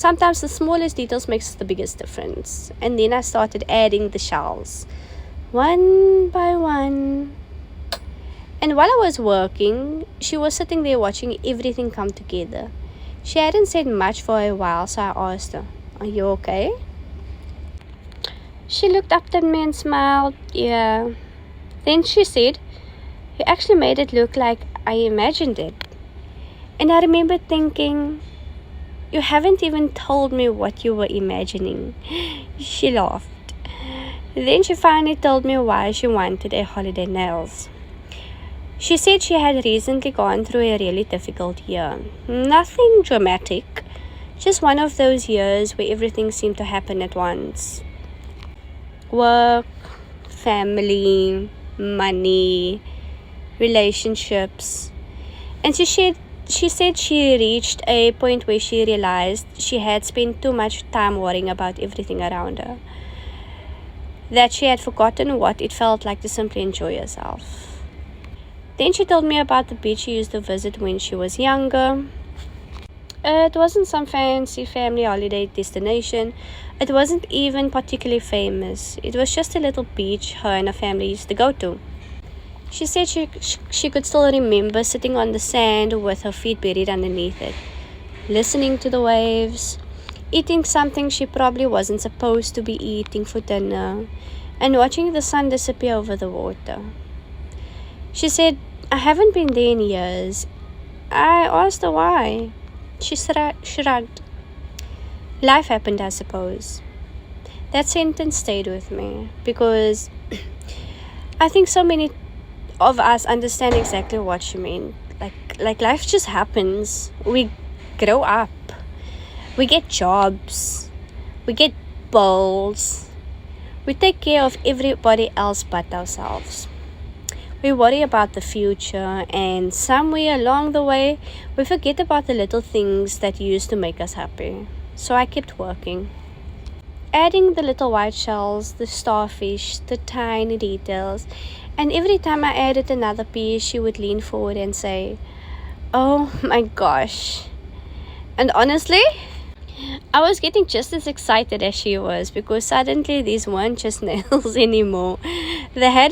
Sometimes the smallest details makes the biggest difference. And then I started adding the shells, one by one. And while I was working, she was sitting there watching everything come together. She hadn't said much for a while, so I asked her, "Are you okay?" She looked up at me and smiled. "Yeah." Then she said, "You actually made it look like I imagined it." And I remember thinking, "You haven't even told me what you were imagining." She laughed. Then she finally told me why she wanted a holiday nails. She said she had recently gone through a really difficult year. Nothing dramatic, just one of those years where everything seemed to happen at once. Work, family, money, relationships. And she said she reached a point where she realized she had spent too much time worrying about everything around her, that she had forgotten what it felt like to simply enjoy herself. Then she told me about the beach she used to visit when she was younger. It wasn't some fancy family holiday destination. It wasn't even particularly famous. It was just a little beach her and her family used to go to. She said she could still remember sitting on the sand with her feet buried underneath it, listening to the waves, eating something she probably wasn't supposed to be eating for dinner, and watching the sun disappear over the water. She said, "I haven't been there in years." I asked her why. She shrugged. Life happened, I suppose. That sentence stayed with me because I think so many of us understand exactly what she meant. Like life just happens. We grow up. We get jobs. We get bills. We take care of everybody else but ourselves. We worry about the future, and somewhere along the way, we forget about the little things that used to make us happy. So I kept working, adding the little white shells, the starfish, the tiny details. And every time I added another piece, she would lean forward and say, "Oh my gosh." And honestly, I was getting just as excited as she was, because suddenly these weren't just nails anymore. They had